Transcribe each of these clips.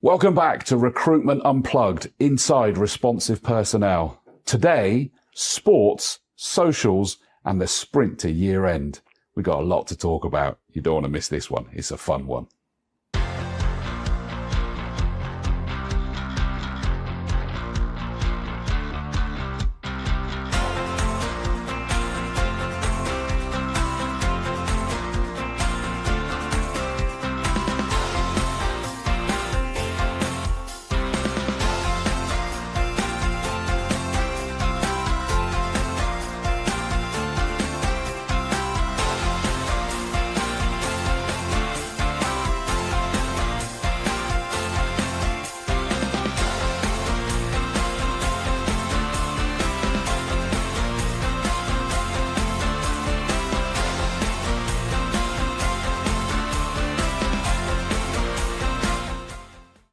Welcome back to Recruitment Unplugged, inside responsive personnel. Today, sports, socials, and the sprint to year end. We've got a lot to talk about. You don't want to miss this one. It's a fun one.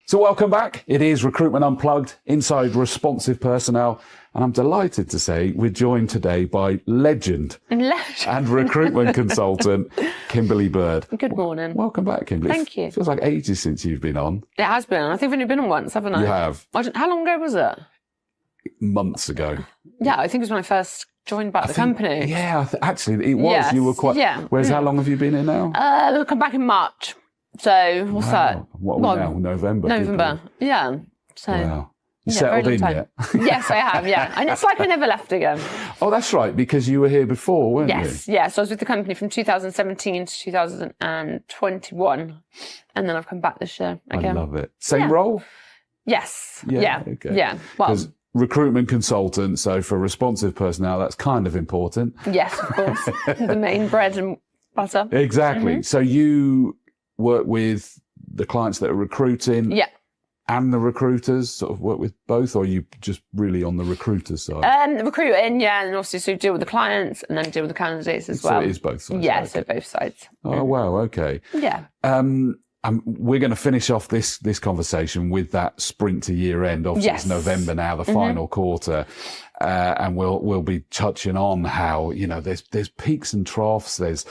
So welcome back. It is Recruitment Unplugged, inside responsive personnel. And I'm delighted to say we're joined today by legend and recruitment consultant, Kimberly Bird. Good morning. Welcome back, Kimberly. Thank you. It feels like ages since you've been on. It has been. I think I've only been on once, haven't I? You have. How long ago was it? Months ago. Yeah, I think it was when I first joined back the company. Yeah, actually, it was. Yes, You were quite... yeah. Whereas how long have you been here now? We'll come back in March. So, what's that? What are we now? November. November. Yeah. So, wow. You yeah, settled in time. yet? Yes, I have, yeah. And it's like I never left again. Oh, that's right, because you were here before, weren't you? Yes, yeah. So I was with the company from 2017 to 2021. And then I've come back this year again. I love it. Same role? Yes. Yeah, Yeah. okay. Yeah. Well, recruitment consultant, so for responsive personnel, that's kind of important. yes, of course. The main bread and butter. Exactly. So you work with the clients that are recruiting and the recruiters, sort of work with both, or are you just really on the recruiter side? Recruiting, yeah, and obviously so deal with the clients and then deal with the candidates as well. So it is both sides? Yeah, okay. so both sides. Oh, wow, okay. Yeah. We're going to finish off this conversation with that sprint to year end. Obviously, it's November now, the final quarter, and we'll be touching on how there's peaks and troughs. There's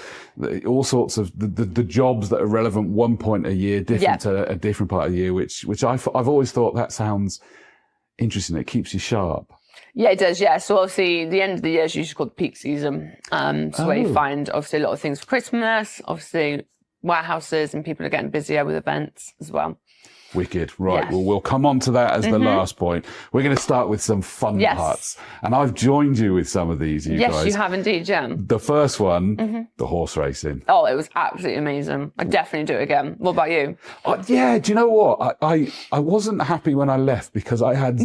all sorts of the jobs that are relevant one point a year, different to a different part of the year. Which I've always thought that sounds interesting. It keeps you sharp. Yeah, it does. Yeah, so obviously the end of the year is usually called the peak season. Where you find obviously a lot of things for Christmas. Obviously, warehouses and people are getting busier with events as well. Wicked. Right. Yes. Well, we'll come on to that as the last point. We're going to start with some fun parts. And I've joined you with some of these, you guys. Yes, you have indeed, yeah. The first one, the horse racing. Oh, it was absolutely amazing. I'd definitely do it again. What about you? Yeah, do you know what? I wasn't happy when I left because I had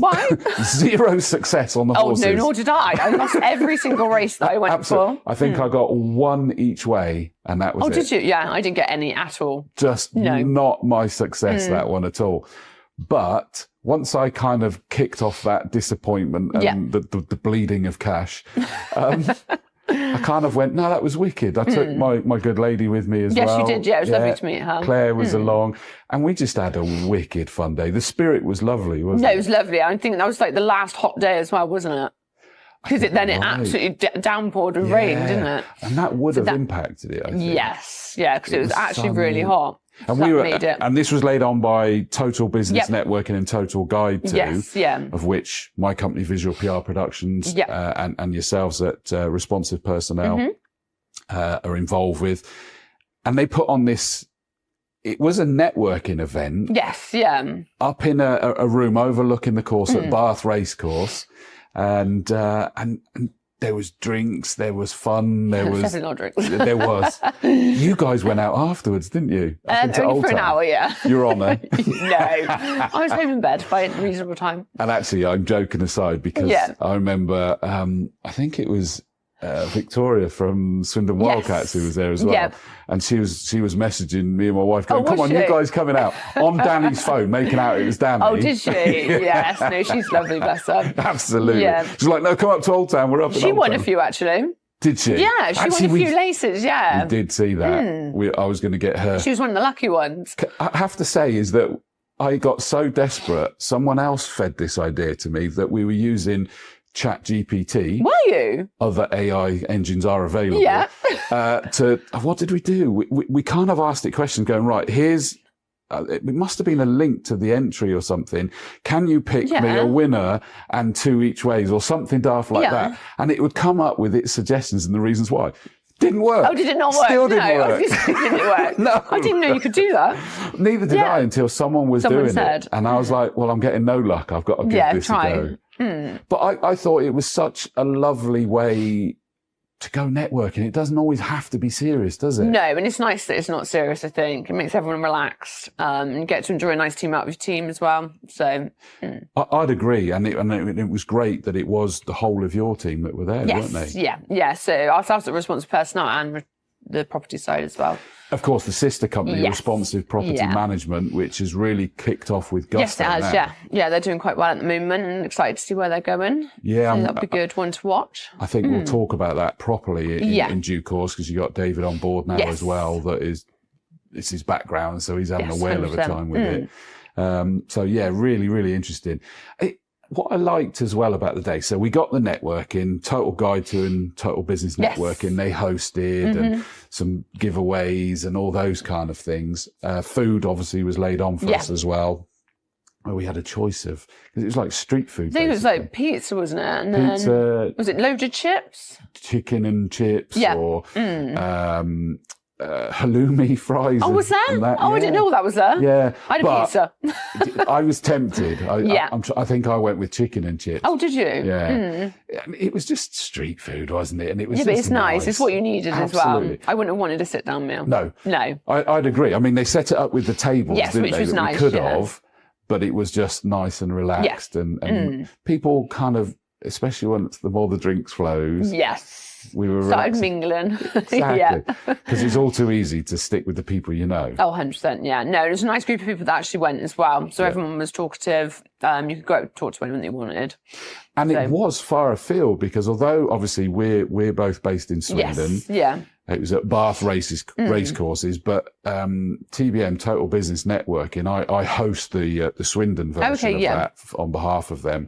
zero success on the horses. Oh, no, nor did I. I lost every single race that I went for. I think I got one each way. And that was it. Oh, did you? Yeah, I didn't get any at all. Just not my success, that one at all. But once I kind of kicked off that disappointment and the bleeding of cash, I kind of went, no, that was wicked. I took my good lady with me as well. Yes, you did. Yeah, it was lovely to meet her. Claire was along. And we just had a wicked fun day. The spirit was lovely, wasn't it? No, it was lovely. I think that was like the last hot day as well, wasn't it? Because it absolutely downpoured and rained, didn't it? And that would have impacted it, I think. Yes, yeah, because it was actually really hot. And and this was laid on by Total Business Networking and Total Guide too, of which my company Visual PR Productions and yourselves at Responsive Personnel are involved with. And they put on this. It was a networking event. Yes, yeah. Up in a room overlooking the course at Bath Racecourse. And there was drinks, there was fun, there was definitely not drinks. There was. You guys went out afterwards, didn't you? Only for an hour, yeah. You were on there. No, I was home in bed by a reasonable time. And actually, I'm joking aside because I remember, I think it was Victoria from Swindon Wildcats who was there as well, and she was messaging me and my wife going, "Come on, you guys coming out?" On Danny's phone, making out it was Danny. Oh, did she? Yes, no, she's lovely, bless her. Absolutely. Yeah. She's like, "No, come up to Old Town. We're up." She won a few actually. Did she? Yeah, she won a few laces. Yeah, we did see that. I was going to get her. She was one of the lucky ones. I have to say is that I got so desperate. Someone else fed this idea to me that we were using ChatGPT. Were you? Other AI engines are available. Yeah. What did we do? We kind of asked it questions going, right, here's it must have been a link to the entry or something. Can you pick me a winner and 2 each ways or something daft like that? And it would come up with its suggestions and the reasons why. Didn't work. Oh, did it not work? Still didn't work. Didn't work. No. I didn't know you could do that. Neither did I until someone was doing it. And I was like, well, I'm getting no luck. I've got to give this a go. But I thought it was such a lovely way to go networking. It doesn't always have to be serious, does it? No, and it's nice that it's not serious, I think. It makes everyone relaxed. And you get to enjoy a nice team out with your team as well. So I'd agree. And it was great that it was the whole of your team that were there, weren't they? Yeah. So ourselves are responsive personnel and the property side as well. Of course, the sister company, Responsive Property Management, which has really kicked off with gusto. Yes, it has, yeah, they're doing quite well at the moment and excited to see where they're going. Yeah. So that'll be a good one to watch. I think we'll talk about that properly in due course, because you got David on board now as well. It's his background, so he's having a whale of a time with it. So yeah, really, really interesting. What I liked as well about the day, so we got the networking, Total Guide to and Total Business Networking. They hosted and some giveaways and all those kind of things. Food obviously was laid on for us as well. Well, we had a choice of, because it was like street food. I think it was like pizza, wasn't it? And pizza. Was it loaded chips? Chicken and chips or halloumi fries. Oh, was that? I didn't know that was there. Yeah. I had a pizza. I was tempted. I think I went with chicken and chips. Oh, did you? Yeah. It was just street food, wasn't it? And it was but it's nice. It's what you needed as well. I wouldn't have wanted a sit-down meal. No. I'd agree. I mean, they set it up with the tables, didn't which they? was nice. We could have, but it was just nice and relaxed. And people kind of, especially once the more the drinks flows. Yes. We were started mingling. Exactly. Because it's all too easy to stick with the people you know. Oh, 100%, yeah. No, there's a nice group of people that actually went as well. So everyone was talkative. You could go out and talk to anyone that you wanted. And it was far afield, because although obviously we're both based in Swindon. Yes, it was at Bath Racecourses, but TBM, Total Business Networking, I host the Swindon version of that on behalf of them.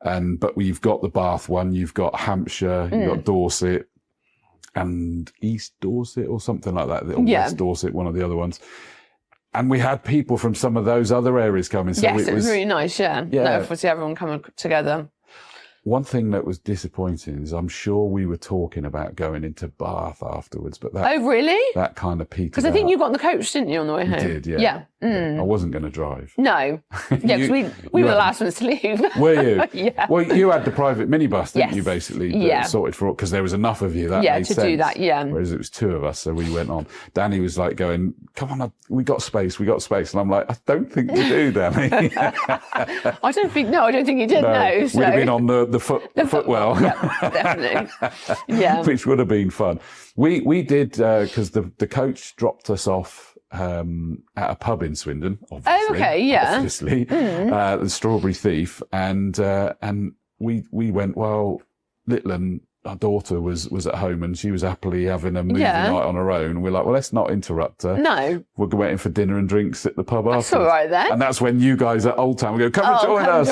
But we've got the Bath one, you've got Hampshire, you've got Dorset and East Dorset or something like that, or West Dorset, one of the other ones. And we had people from some of those other areas coming. So it was really nice, No, obviously everyone coming together. One thing that was disappointing is I'm sure we were talking about going into Bath afterwards, but that really? That kind of petered because I think you got on the coach, didn't you, on the way home? I did, yeah. I wasn't going to drive. No. Yeah, because we were the last ones to leave. Were you? Yeah. Well, you had the private minibus, didn't you, basically? Sorted for, because there was enough of you. That made sense. Do that, Whereas it was 2 of us, so we went on. Danny was like going, come on, we got space. And I'm like, I don't think we do, Danny. I don't think you did, no. So. We'd have been on the footwell. Yeah, definitely. Yeah. Which would have been fun. We did, because the coach dropped us off at a pub in Swindon, obviously. Oh, okay, yeah. Obviously. The Strawberry Thief. And we went, well, Litland, our daughter was at home and she was happily having a movie night on her own. We're like, well, let's not interrupt her. No. We're waiting for dinner and drinks at the pub afterwards. That's all right then. And that's when you guys at Old Town, we go, come and join us.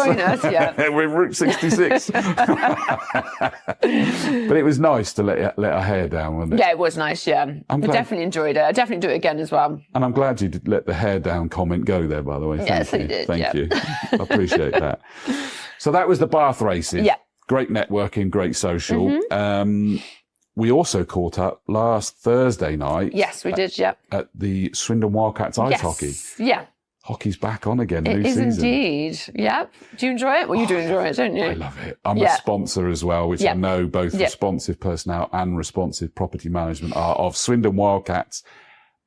We're Route 66. But it was nice to let our hair down, wasn't it? Yeah, it was nice, We definitely enjoyed it. I'd definitely do it again as well. And I'm glad you did let the hair down comment go there, by the way. Yes, I did. Thank you. I appreciate that. So that was the Bath races. Yeah. Great networking, great social. We also caught up last Thursday night. Yes, we did, at the Swindon Wildcats ice hockey. Yeah. Hockey's back on again, new season. It is indeed. Yep. Do you enjoy it? Well, you do enjoy it, don't you? I love it. I'm a sponsor as well, which I know both Responsive Personnel and Responsive Property Management are of Swindon Wildcats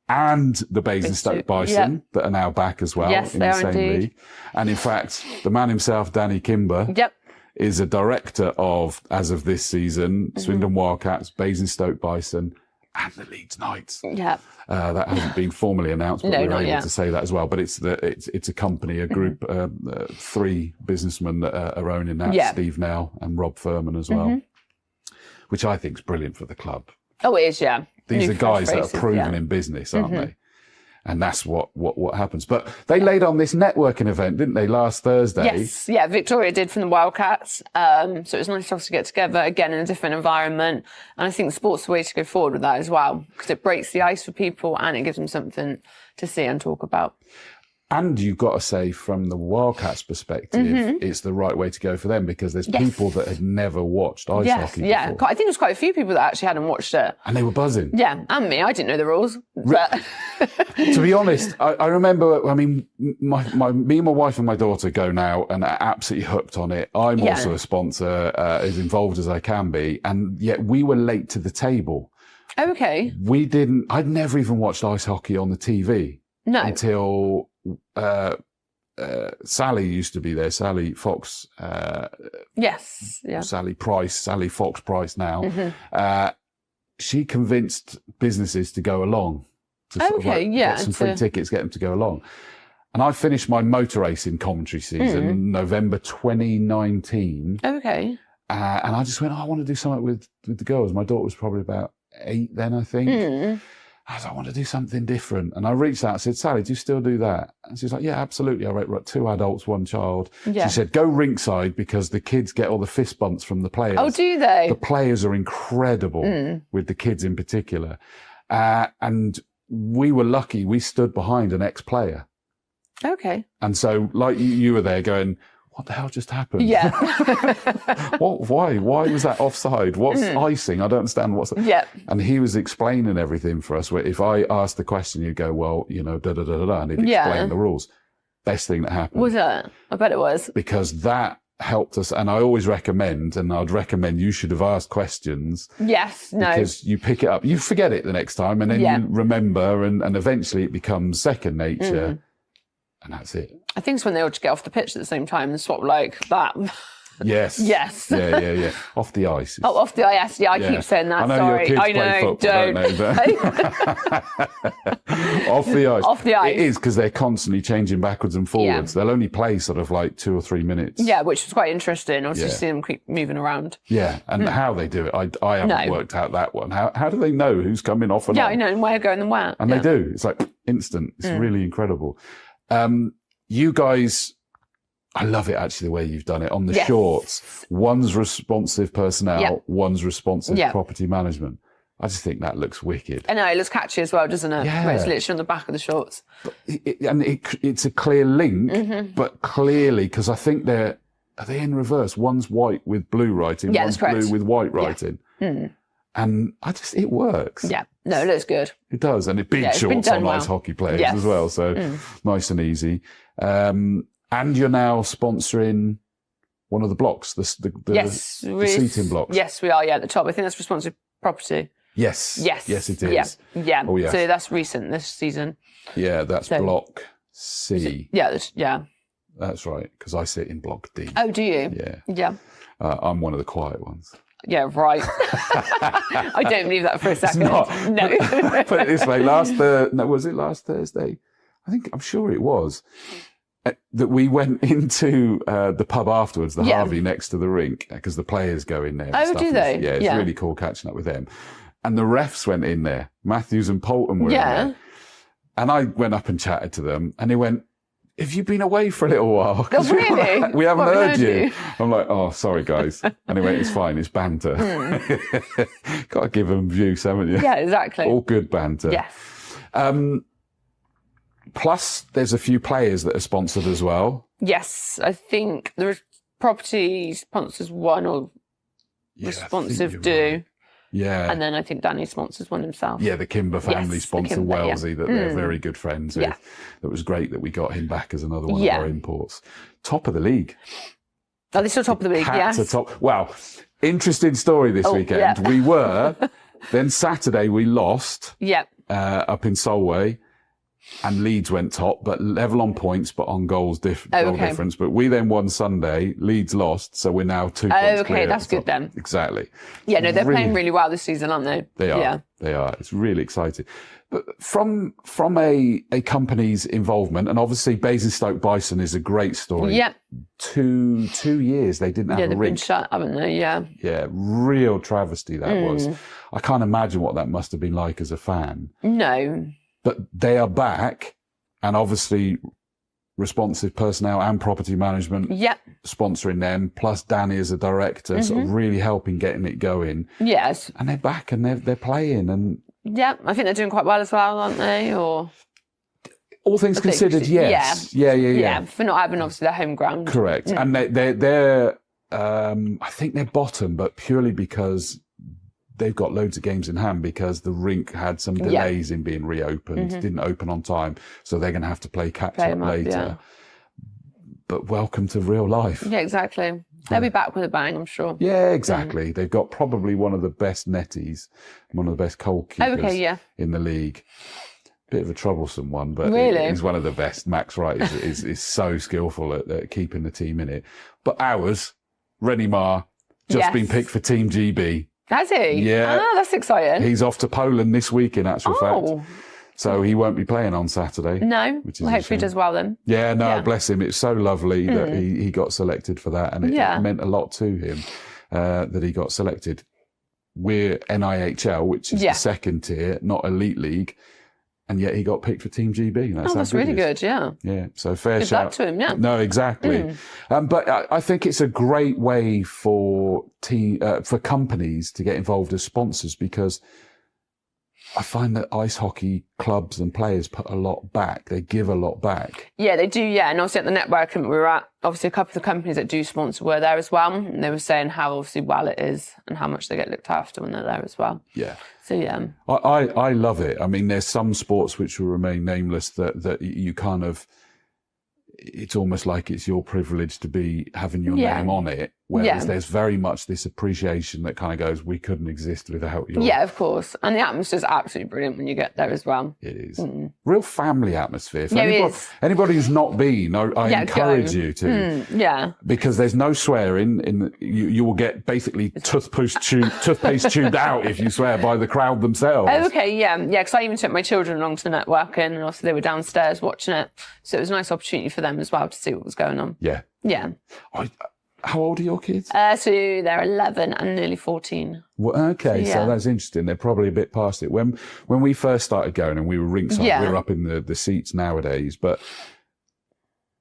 and the Basingstoke Bison that are now back as well in the same league. And in fact, the man himself, Danny Kimber, is a director of, as of this season, Swindon Wildcats, Basingstoke Bison, and the Leeds Knights. Yeah. That hasn't been formally announced, but we're able to say that as well. But it's a company, a group, 3 businessmen that are owning that, Steve Nell and Rob Furman as well, which I think is brilliant for the club. Oh, it is, These are guys that are proven in business, aren't they? And that's what happens. But they laid on this networking event, didn't they, last Thursday? Yes, yeah, Victoria did from the Wildcats. So it was nice to also get together again in a different environment. And I think sport's the way to go forward with that as well, because it breaks the ice for people and it gives them something to see and talk about. And you've got to say, from the Wildcats' perspective, it's the right way to go for them, because there's people that had never watched ice hockey before. I think there's quite a few people that actually hadn't watched it. And they were buzzing. Yeah, and me. I didn't know the rules. But... To be honest, I remember, I mean, me and my wife and my daughter go now and are absolutely hooked on it. I'm also a sponsor, as involved as I can be. And yet we were late to the table. Okay. I'd never even watched ice hockey on the TV. No. Until... Sally used to be there, Sally Fox. Yes, yeah. Sally Fox Price now. She convinced businesses to go along. To sort of get some free tickets, get them to go along. And I finished my motor racing commentary season November 2019. Okay. And I just went, I want to do something with the girls. My daughter was probably about 8 then, I think. I was like, I want to do something different. And I reached out and said, Sally, do you still do that? And she's like, yeah, absolutely. I wrote, right, 2 adults, 1 child. Yeah. She said, go rinkside, because the kids get all the fist bumps from the players. Oh, do they? The players are incredible, with the kids in particular. And we were lucky. We stood behind an ex-player. Okay. And so, like, you were there going, what the hell just happened? Yeah. Why was that offside? What's icing? I don't understand what's... Yeah. And he was explaining everything for us. Where if I asked the question, you'd go, well, you know, da-da-da-da-da, and he'd explain the rules. Best thing that happened. Was it? I bet it was. Because that helped us. And I always recommend, and I'd recommend you should have asked questions. Yes, no. Because you pick it up. You forget it the next time, and then you remember, and eventually it becomes second nature. And that's it. I think it's when they all just get off the pitch at the same time and swap like that. Yes. Yes. Yeah. Off the ice. Oh, off the ice. Yeah, I keep saying that. I know Sorry. your kids play football, don't they? Off the ice. Off the ice. It is, because they're constantly changing backwards and forwards. They'll only play sort of like 2 or 3 minutes. Yeah, which was quite interesting. Obviously, see them keep moving around. Yeah, and how they do it, I haven't worked out that one. How do they know who's coming off and on? Yeah, I know, and where going and where. And they do. It's like instant. It's really incredible. You guys, I love it actually the way you've done it on the shorts. One's responsive personnel, one's responsive property management. I just think that looks wicked. I know, it looks catchy as well, doesn't it? Yeah. Where it's literally on the back of the shorts. It's a clear link, but clearly, because I think are they in reverse? One's white with blue writing, one's blue with white writing. And it works. Yeah, no, it looks good. It does, and it beats shorts on ice hockey players as well, so nice and easy. And you're now sponsoring one of the blocks, the seating blocks. Yes, we are, at the top. I think that's responsive property. Yes, it is. Yeah. Oh, yes. So that's recent this season. Yeah, that's block C. Yeah. That's right, because I sit in block D. Oh, do you? Yeah. Yeah. I'm one of the quiet ones. Yeah, right. I don't believe that for a second. It's not. No. Put it this way, was it last Thursday? I'm sure it was. That we went into the pub afterwards, the Harvey next to the rink, because the players go in there. Oh, do they? Yeah, it's really cool catching up with them. And the refs went in there. Matthews and Polton were in there. And I went up and chatted to them, and they went, have you been away for a little while? Oh, really? We haven't heard you. I'm like, oh, sorry, guys. Anyway, it's fine. It's banter. Got to give them abuse, haven't you? Yeah, exactly. All good banter. Yes. Plus, there's a few players that are sponsored as well. Yes, I think the property sponsors one, or responsive do. Right. Yeah. And then I think Danny sponsors one himself. Yeah, the Kimber family sponsor Wellesley that they're very good friends with. It was great that we got him back as another one of our imports. Top of the league. Oh, they're still top of the league, yes. Well, interesting story this weekend. Yeah. We were, then Saturday we lost up in Solway. And Leeds went top, but level on points, but on goal difference. But we then won Sunday. Leeds lost, so we're now 2 points clear. Okay, that's good then. Exactly. Yeah, no, they're playing really well this season, aren't they? They are. Yeah. They are. It's really exciting. But from a company's involvement, and obviously Basingstoke Bison is a great story. Yeah. 2 years they didn't have a they've rink. Been shut, haven't they? Yeah. Yeah, real travesty that was. I can't imagine what that must have been like as a fan. No. But they are back, and obviously responsive personnel and property management sponsoring them, plus Danny as a director, sort of really helping getting it going. Yes. And they're back and they're playing. And I think they're doing quite well as well, aren't they? Or All things considered, yes. Yeah. For not having obviously their home ground. Correct. And they're I think they're bottom, but purely because they've got loads of games in hand, because the rink had some delays in being reopened, didn't open on time, so they're going to have to play catch up later. Yeah. But welcome to real life. Yeah, exactly. They'll be back with a bang, I'm sure. Yeah, exactly. They've got probably one of the best netties, one of the best goalkeepers in the league. Bit of a troublesome one, but he's one of the best. Max Wright is so skillful at keeping the team in it. But ours, Rennie Marr, just been picked for Team GB. Has he? Yeah. Ah, that's exciting. He's off to Poland this week, in actual fact. So he won't be playing on Saturday. No. Which is hopefully he does well then. Yeah, no, bless him. It's so lovely that he got selected for that. And it meant a lot to him that he got selected. We're NIHL, which is the second tier, not Elite League. And yet he got picked for Team GB. That's really good, yeah. Yeah, so fair Good shout. luck to him, yeah. No, exactly. But I think it's a great way for companies to get involved as sponsors, because I find that ice hockey clubs and players put a lot back. They give a lot back. Yeah, they do, yeah. And obviously at the networking we were at, obviously a couple of the companies that do sponsor were there as well. And they were saying how obviously well it is and how much they get looked after when they're there as well. Yeah. So, yeah. I love it. I mean, there's some sports which will remain nameless that you kind of, it's almost like it's your privilege to be having your name on it. Whereas there's very much this appreciation that kind of goes, we couldn't exist without you. Yeah, of course. And the atmosphere is absolutely brilliant when you get there as well. It is. Real family atmosphere. For anybody who's not been, I encourage you to. Because there's no swearing. You will get basically toothpaste tubed out if you swear by the crowd themselves. Oh, okay, yeah. Yeah, because I even took my children along to the networking, and also they were downstairs watching it. So it was a nice opportunity for them as well to see what was going on. Yeah. Yeah. How old are your kids? So they're 11 and nearly 14. Well, okay, so that's interesting. They're probably a bit past it. When we first started going and we were rinkside, we were up in the seats nowadays. But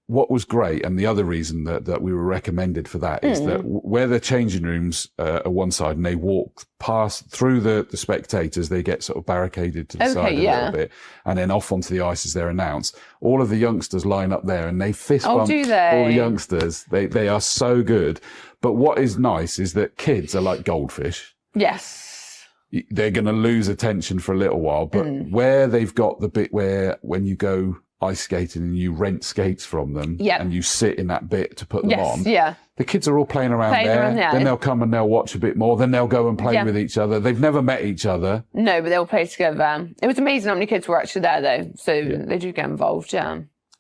what was great, and the other reason that we were recommended for that, is that where the changing rooms are one side and they walk past through the spectators, they get sort of barricaded to the side a little bit, and then off onto the ice as they're announced. All of the youngsters line up there and they fist bump all the youngsters. They are so good. But what is nice is that kids are like goldfish. Yes. They're going to lose attention for a little while, but where they've got the bit where when you go ice skating and you rent skates from them and you sit in that bit to put them on. Yeah. The kids are all playing around there. Then they'll come and they'll watch a bit more. Then they'll go and play with each other. They've never met each other. No, but they'll play together. It was amazing how many kids were actually there though. So they do get involved,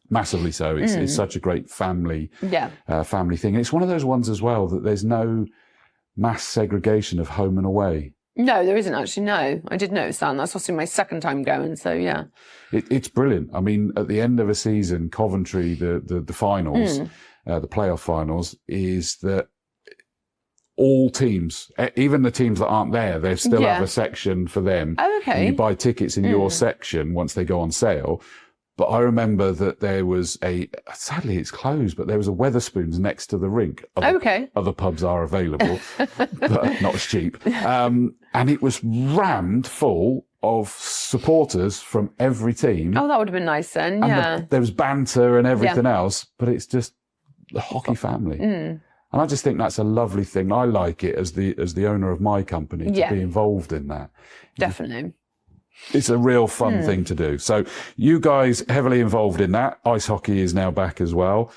Massively so. It's such a great family family thing. And it's one of those ones as well that there's no mass segregation of home and away. No, there isn't actually, no. I did notice that, and that's also my second time going, so yeah. It's brilliant. I mean, at the end of a season, Coventry, the finals, the playoff finals, is that all teams, even the teams that aren't there, they still have a section for them. Oh, okay. And you buy tickets in your section once they go on sale. But I remember that there was sadly it's closed, but there was a Wetherspoons next to the rink. Other pubs are available, but not as cheap. And it was rammed full of supporters from every team. Oh, that would have been nice then, and there was banter and everything else, but it's just the hockey family. And I just think that's a lovely thing. I like it as the owner of my company to be involved in that. Definitely. It's a real fun thing to do. So you guys heavily involved in that. Ice hockey is now back as well.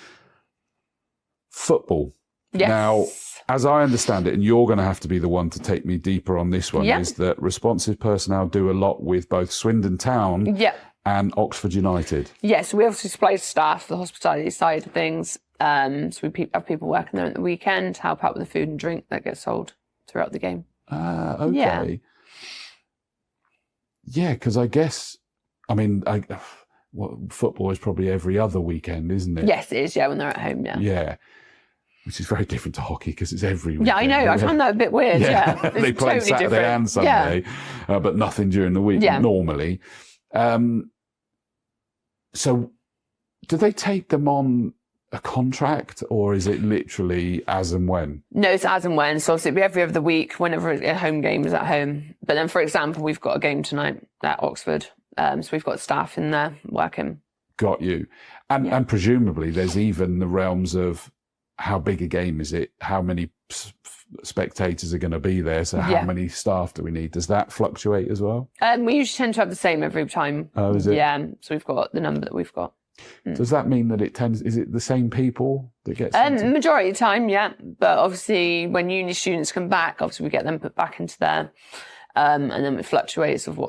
Football. Yes. Now, as I understand it, and you're going to have to be the one to take me deeper on this one, is that responsive personnel do a lot with both Swindon Town and Oxford United. Yes, we obviously supply staff for the hospitality side of things. So we have people working there at the weekend to help out with the food and drink that gets sold throughout the game. Okay. Yeah, because I guess, I mean, football is probably every other weekend, isn't it? Yes, it is, when they're at home, Yeah, which is very different to hockey because it's every weekend. Yeah, I know. I found that a bit weird, They play totally Saturday and Sunday, but nothing during the week normally. So do they take them on a contract, or is it literally as and when? No, it's as and when. So obviously it'll be every other week whenever a home game is at home. But then, for example, we've got a game tonight at Oxford. So we've got staff in there working. Got you. And presumably there's even the realms of how big a game is it? How many spectators are going to be there? So how many staff do we need? Does that fluctuate as well? We usually tend to have the same every time. Oh, is it? Yeah. So we've got the number that we've got. Does that mean that is it the same people that get majority of the time, yeah. But obviously when uni students come back, obviously we get them put back into there. And then it fluctuates of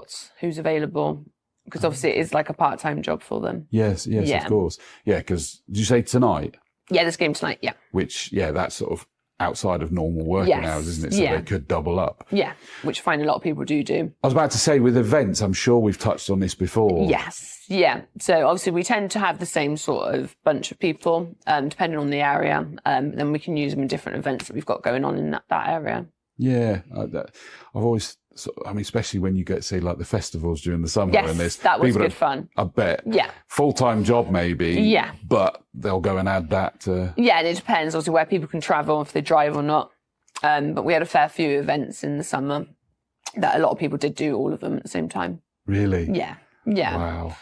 who's available. Because obviously it is like a part-time job for them. Yes, of course. Yeah, because did you say tonight? Yeah, this game tonight, yeah. Which, that's sort of outside of normal working hours, isn't it? So they could double up. Yeah, which I find a lot of people do. I was about to say, with events, I'm sure we've touched on this before. Yes, yeah. So obviously we tend to have the same sort of bunch of people, depending on the area. Then we can use them in different events that we've got going on in that area. Yeah, I've always... I mean, especially when you get, say, like the festivals during the summer. Yes, and there's that was good fun. I bet. Yeah. Full-time job maybe. Yeah. But they'll go and add that to... Yeah, and it depends also where people can travel, if they drive or not. But we had a fair few events in the summer that a lot of people did do all of them at the same time. Really? Yeah. Yeah. Wow.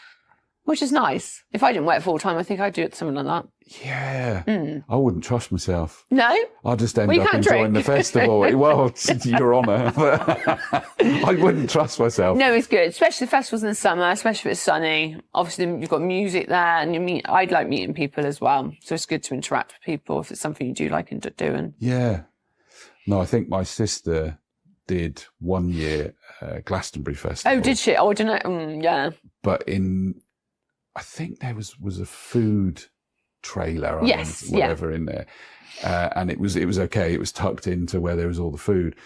Which is nice. If I didn't work full-time, I think I'd do something like that. Yeah. I wouldn't trust myself. No? I'd just end up enjoying the festival. Well, Your Honour. I wouldn't trust myself. No, it's good. Especially the festivals in the summer, especially if it's sunny. Obviously, you've got music there and I'd like meeting people as well. So it's good to interact with people if it's something you do like doing. Yeah. No, I think my sister did 1 year Glastonbury Festival. Oh, did she? Oh, I don't know. Yeah. But I think there was a food trailer, whatever in there, and it was okay. It was tucked into where there was all the food,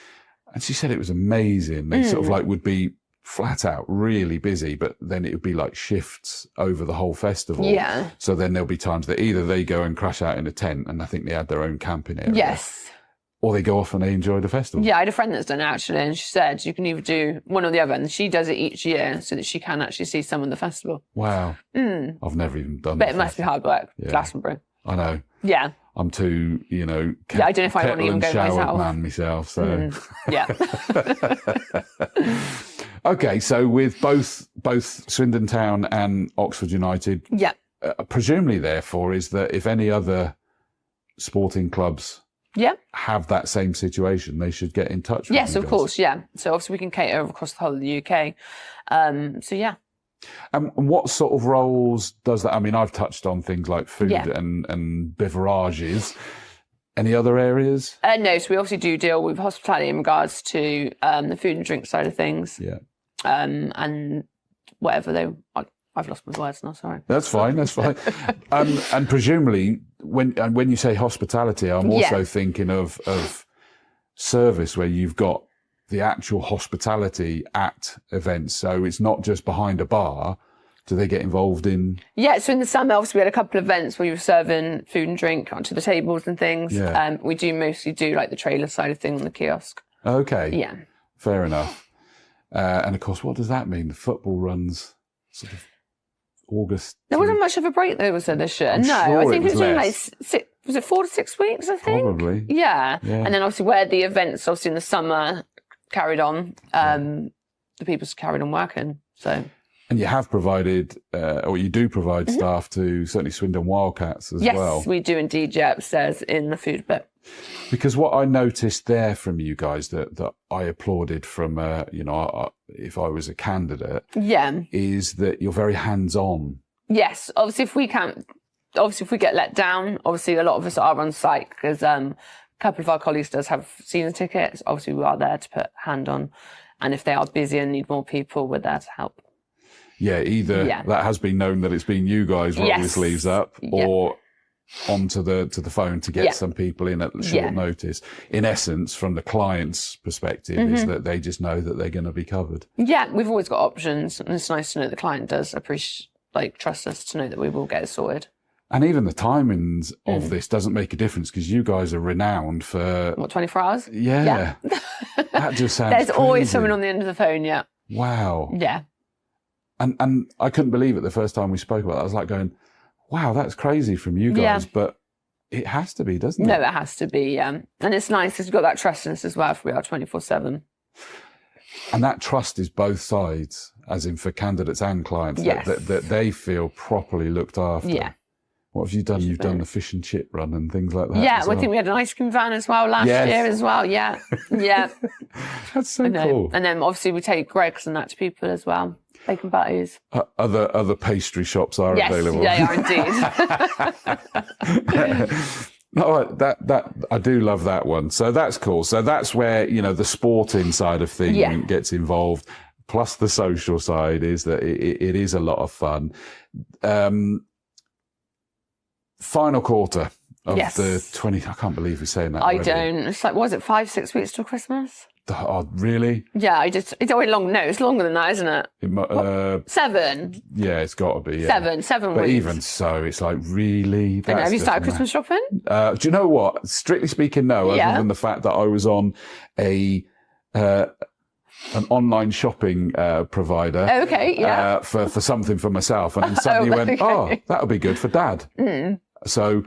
and she said it was amazing. They sort of like would be flat out really busy, but then it would be like shifts over the whole festival. Yeah. So then there'll be times that either they go and crash out in a tent, and I think they had their own camping area. Yes. Or they go off and they enjoy the festival. Yeah, I had a friend that's done it actually, and she said you can either do one or the other, and she does it each year so that she can actually see some of the festival. Wow. I've never even done that. But it must be hard work, Glastonbury. I know. Yeah. I'm too, I don't know if I want to even go myself. So. Yeah. Okay, so with both Swindon Town and Oxford United, presumably therefore is that if any other sporting clubs have that same situation, they should get in touch with Yes, of course, yeah. So obviously we can cater across the whole of the UK. So yeah. And what sort of roles does that? I mean, I've touched on things like food and beverages. Any other areas? No, so we obviously do deal with hospitality in regards to the food and drink side of things. Yeah. And whatever I've lost my words now, sorry. That's fine. And presumably, when you say hospitality, I'm also thinking of service where you've got the actual hospitality at events. So it's not just behind a bar. Do they get involved in? Yeah, so in the summer, obviously, we had a couple of events where we were serving food and drink onto the tables and things. Yeah. We do mostly do like the trailer side of things on the kiosk. Okay. Yeah. Fair enough. And of course, what does that mean? The football runs sort of August. There wasn't much of a break though, was there, this year? No, I think it was only like was it 4 to 6 weeks, I think? Probably. Yeah. And then obviously where the events obviously in the summer carried on, the people carried on working. So. And you have provided, or you do provide staff to certainly Swindon Wildcats as well. Yes, we do indeed, upstairs in the food bit. Because what I noticed there from you guys that I applauded from, if I was a candidate, is that you're very hands-on. Yes, obviously if we get let down, obviously a lot of us are on site because a couple of our colleagues does have season tickets. Obviously we are there to put a hand on, and if they are busy and need more people, we're there to help. Yeah, either that has been known that it's been you guys roll your sleeves up, or onto the phone to get some people in at short notice. In essence, from the client's perspective, is that they just know that they're going to be covered. Yeah, we've always got options, and it's nice to know the client does trust us to know that we will get it sorted. And even the timings of this doesn't make a difference because you guys are renowned for 24 hours. Yeah. That just sounds. There's always someone on the end of the phone. Yeah. Wow. Yeah. And I couldn't believe it the first time we spoke about it. I was like going, wow, that's crazy from you guys, but it has to be, doesn't it? No, it has to be, And it's nice because we've got that trust in us as well if we are 24/7. And that trust is both sides, as in for candidates and clients, Yes. that they feel properly looked after. Yeah. What have you done? You've done the fish and chip run and things like that. Yeah, I think we had an ice cream van as well last year as well. Yeah, yeah. That's so cool. And then obviously we take Greggs and that to people as well. Bacon butties. Other pastry shops are available. Yes, they are indeed. No, that I do love that one. So that's cool. So that's where, you know, the sporting side of things gets involved. Plus the social side is that it is a lot of fun. Final quarter of the 20. I can't believe we're saying that. I don't. It's like, was it 5-6 weeks till Christmas? Oh, really? Yeah, it's always long. No, it's longer than that, isn't it? 7. Yeah, it's got to be. Yeah. 7 but weeks. even so, it's like, really? And have you started Christmas shopping? Do you know what? Strictly speaking, no. Other than the fact that I was on an online shopping provider. Okay, yeah. For something for myself, and then suddenly went, oh, that'll be good for Dad. So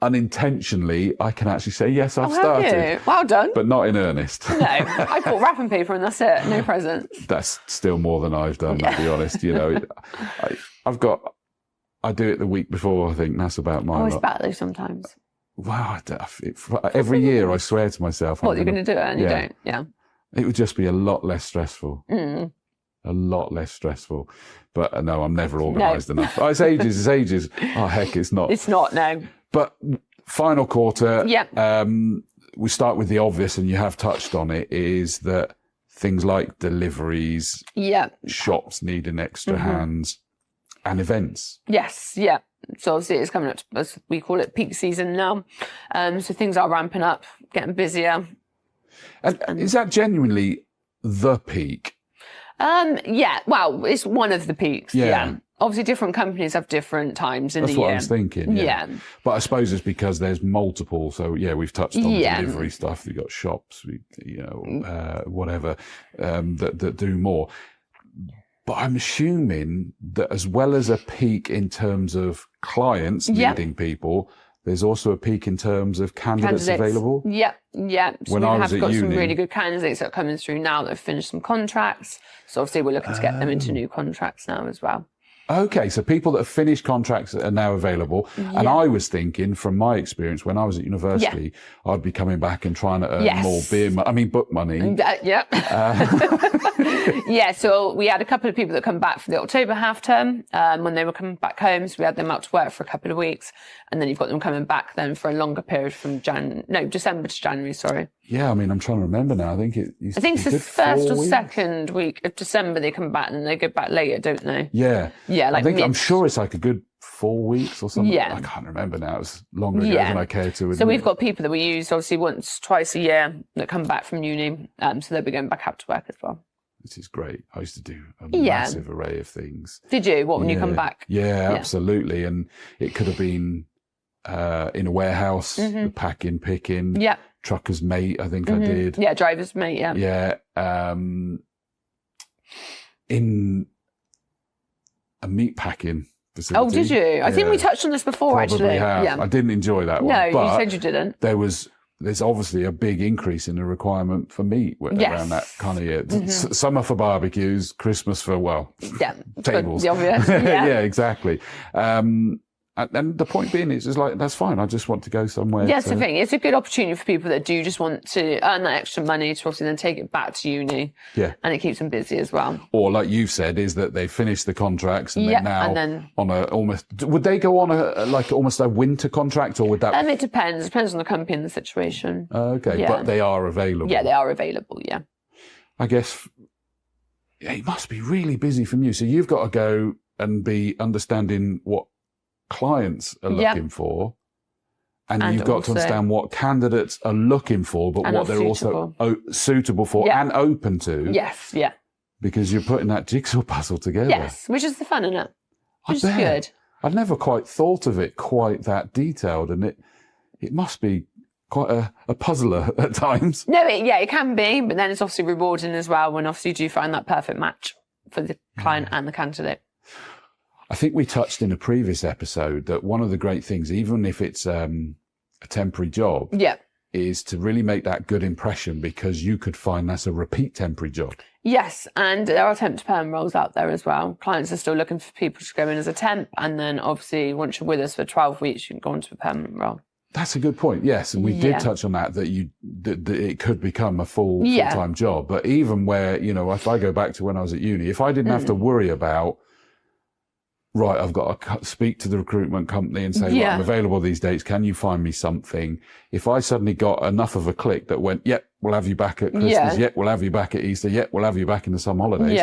unintentionally, I can actually say, yes, I've started. Have you? Well done. But not in earnest. No, I bought wrapping paper and that's it. No presents. That's still more than I've done, to be honest. You know, I do it the week before, I think. That's about my always battle sometimes. Wow. Every year I swear to myself. What, you're going to do it and you don't? Yeah. It would just be a lot less stressful. A lot less stressful. But no, I'm never organised enough. Oh, it's ages. Oh, heck, it's not. It's not, no. But final quarter, we start with the obvious, and you have touched on it, is that things like deliveries, shops needing extra hands, and events. Yes, yeah. So obviously it's coming up to, as we call it, peak season now. So things are ramping up, getting busier. And is that genuinely the peak? Yeah, well, it's one of the peaks. Yeah. Obviously, different companies have different times in the year. That's what I was thinking. Yeah. But I suppose it's because there's multiple. So yeah, we've touched on delivery stuff. We've got shops, whatever, that do more. But I'm assuming that as well as a peak in terms of clients needing people, there's also a peak in terms of candidates available. Yeah. So we have got some really good candidates that are coming through now that have finished some contracts. So obviously we're looking to get them into new contracts now as well. Okay, so people that have finished contracts are now available. And I was thinking, from my experience, when I was at university, I'd be coming back and trying to earn more book money. Yeah, so we had a couple of people that come back for the October half term when they were coming back home. So we had them out to work for a couple of weeks. And then you've got them coming back then for a longer period from December to January, sorry. Yeah, I mean, I'm trying to remember now. I think it's the first or second week of December they come back, and then they go back later, don't they? Yeah. Yeah, like I'm sure it's like a good 4 weeks or something. Yeah. I can't remember now. It was longer ago than I care to admit. So we've got people that we use obviously twice a year that come back from uni. So they'll be going back out to work as well. This is great. I used to do a massive array of things. Did you? When you come back? Yeah, absolutely. And it could have been in a warehouse, packing, picking. Yeah. Trucker's mate, I think I did. Yeah, driver's mate, yeah. Yeah. In a meat packing facility. Oh, did you? I think we touched on this before, actually. Have. Yeah. I didn't enjoy that one. No, you said you didn't. There's obviously a big increase in the requirement for meat around that kind of year. Summer for barbecues, Christmas for, tables. The obvious. Yeah, exactly. And the point being is like, that's fine. I just want to go somewhere. Yeah, that's the thing. It's a good opportunity for people that do just want to earn that extra money to obviously then take it back to uni. Yeah. And it keeps them busy as well. Or like you've said, is that they finished the contracts and they're now on would they go on almost a winter contract, or would that? It depends. It depends on the company and the situation. Okay. Yeah. But they are available. Yeah, they are available. Yeah. I guess it must be really busy from you. So you've got to go and be understanding what clients are looking for, and you've got to understand what candidates are looking for, but what they're also suitable for and open to. Yes, yeah. Because you're putting that jigsaw puzzle together. Yes, which is the fun in it. Which is good. I've never quite thought of it quite that detailed, and it must be quite a puzzler at times. No, it can be, but then it's obviously rewarding as well when obviously you do find that perfect match for the client and the candidate. I think we touched in a previous episode that one of the great things, even if it's a temporary job, is to really make that good impression, because you could find that's a repeat temporary job. Yes, and there are temp to perm roles out there as well. Clients are still looking for people to go in as a temp, and then obviously once you're with us for 12 weeks, you can go into a permanent role. That's a good point. Yes, and we did touch on that it could become a full-time job. But even where, you know, if I go back to when I was at uni, if I didn't have to worry about, right, I've got to speak to the recruitment company and say, right, I'm available these dates, can you find me something? If I suddenly got enough of a click that went, yep, we'll have you back at Christmas, yep, we'll have you back at Easter, yep, we'll have you back in the summer holidays,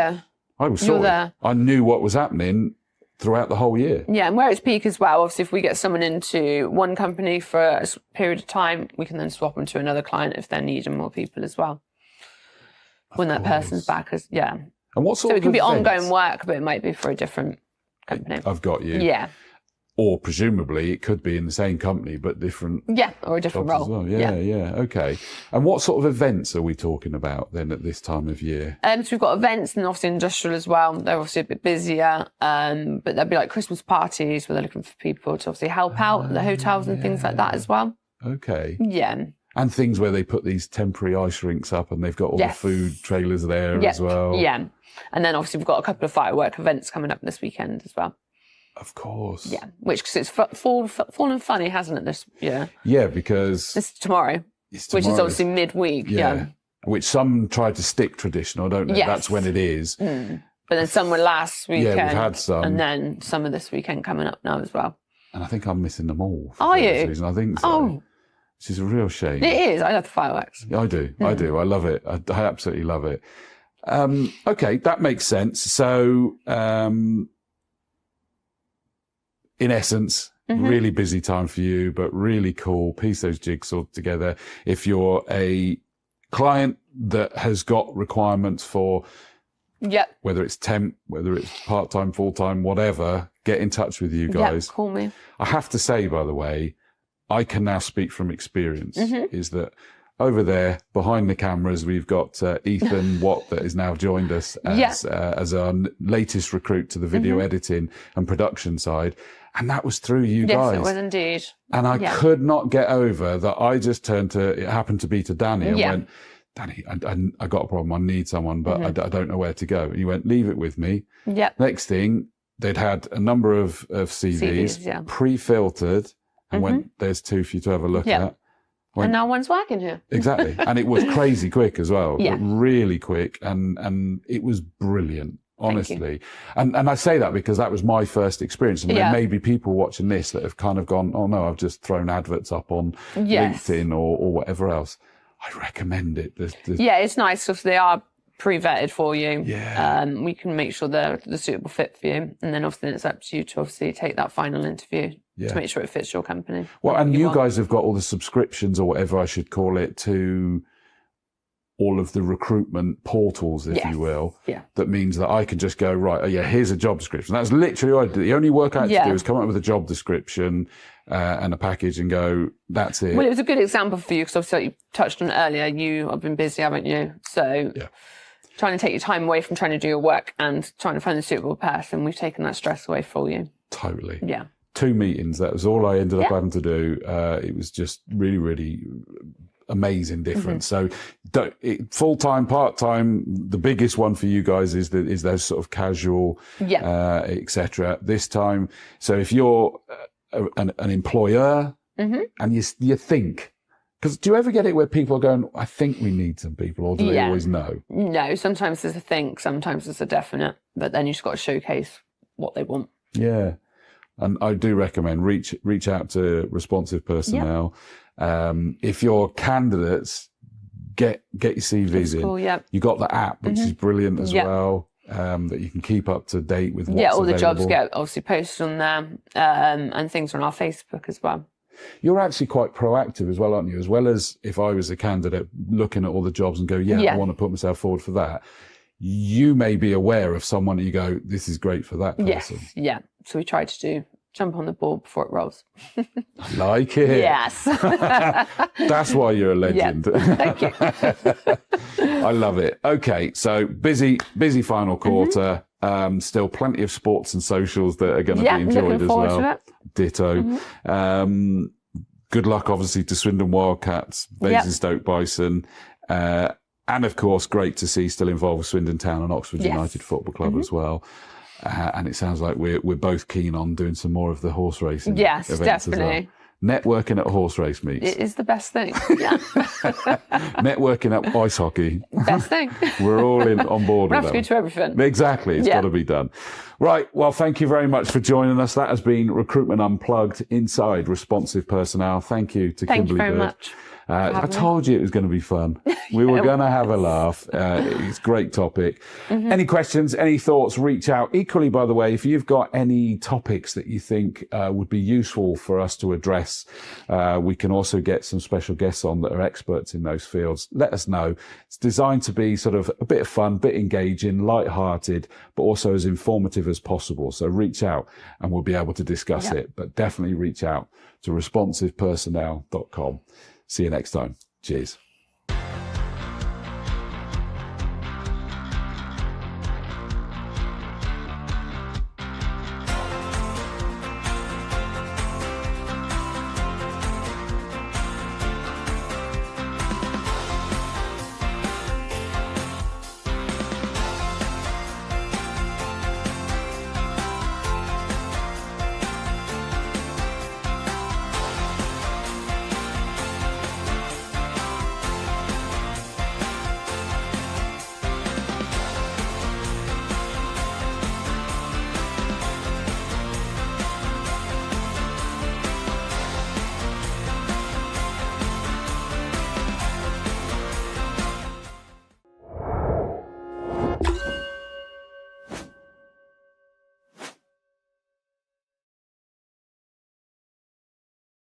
I was sorted. I knew what was happening throughout the whole year. Yeah, and where it's peak as well, obviously if we get someone into one company for a period of time, we can then swap them to another client if they're needing more people as well. When that person's back, And what sort so of it can be events? ongoing work, but it might be for a different company. I've got you. Yeah. Or presumably it could be in the same company, but different. Yeah, or a different role. As well. Yeah. Okay. And what sort of events are we talking about then at this time of year? So we've got events and obviously industrial as well. They're obviously a bit busier, but there'll be like Christmas parties where they're looking for people to obviously help out at the hotels and things like that as well. Okay. Yeah. And things where they put these temporary ice rinks up and they've got all the food trailers there as well. Yeah. And then obviously we've got a couple of firework events coming up this weekend as well. Of course. Yeah, which, because it's fallen funny, hasn't it, this year? Yeah, because... It's tomorrow. Which is obviously midweek. Yeah. Which some try to stick traditional, don't they? Yes. That's when it is. But then some were last weekend. Yeah, we've had some. And then some of this weekend coming up now as well. And I think I'm missing them all. Are you? Reason. I think so. Oh. Which is a real shame. It is. I love the fireworks. I do. I do. I love it. I absolutely love it. Okay, that makes sense. So... in essence, really busy time for you, but really cool. Piece those jigsaw together. If you're a client that has got requirements for, whether it's temp, whether it's part-time, full-time, whatever, get in touch with you guys. Call me. I have to say, by the way, I can now speak from experience, is that over there, behind the cameras, we've got Ethan Watt that has now joined us as our latest recruit to the video editing and production side. And that was through you guys. Yes, it was indeed. And I could not get over that. I just turned to, it happened to be to Danny, and went, Danny, I got a problem. I need someone, but I don't know where to go. And he went, leave it with me. Next thing, they'd had a number of CVs pre-filtered and went, there's two for you to have a look at. And now one's working here. Exactly. And it was crazy quick as well. Really quick. And it was brilliant. Honestly. And I say that because that was my first experience. And there may be people watching this that have kind of gone, oh no, I've just thrown adverts up on LinkedIn or whatever else. I recommend it. Yeah, it's nice if they are pre-vetted for you. Yeah. We can make sure they're the suitable fit for you. And then obviously it's up to you to obviously take that final interview to make sure it fits your company. Well, and you guys have got all the subscriptions or whatever I should call it to all of the recruitment portals, if you will. Yeah. That means that I can just go, right, here's a job description. That's literally what I do. The only work I had to do is come up with a job description and a package and go, that's it. Well, it was a good example for you because obviously like you touched on earlier, you have been busy, haven't you? So trying to take your time away from trying to do your work and trying to find a suitable person, we've taken that stress away for you. Totally. Yeah. 2 meetings. That was all I ended up having to do. It was just really, really amazing difference. So full-time, part-time, the biggest one for you guys is those sort of casual, etc. This time. So if you're an employer and you think, because do you ever get it where people are going, I think we need some people, or do they always know? No, sometimes there's a think, sometimes there's a definite, but then you've just got to showcase what they want. Yeah. And I do recommend reach out to responsive personnel. If you're candidates, get your CVs in. Cool, You got the app, which is brilliant as well, that you can keep up to date with what's all the available. jobs get obviously posted on there, and things are on our Facebook as well. You're actually quite proactive as well, aren't you? As well as if I was a candidate looking at all the jobs and go, I want to put myself forward for that. You may be aware of someone and you go, this is great for that person. Yes, so we try to jump on the ball before it rolls. I like it. Yes. That's why you're a legend. Thank you. I love it. Okay, so busy final quarter. Still plenty of sports and socials that are going to be enjoyed as well. To it. Ditto. Good luck, obviously, to Swindon Wildcats, Basingstoke Bison, and of course, great to see still involved with Swindon Town and Oxford United Football Club as well. And it sounds like we're both keen on doing some more of the horse racing. Yes, events definitely. As well. Networking at horse race meets. It is the best thing. Yeah. Networking at ice hockey. Best thing. We're all on board We with have to go to everything. Exactly. It's got to be done. Right. Well, thank you very much for joining us. That has been Recruitment Unplugged inside responsive personnel. Thank you to Kimberly Bird. Thank you very much. I told you it was going to be fun. We were going to have a laugh. It's a great topic. Any questions, any thoughts, reach out. Equally, by the way, if you've got any topics that you think would be useful for us to address, we can also get some special guests on that are experts in those fields. Let us know. It's designed to be sort of a bit of fun, bit engaging, light-hearted, but also as informative as possible. So reach out and we'll be able to discuss it. But definitely reach out to responsivepersonnel.com. See you next time. Cheers.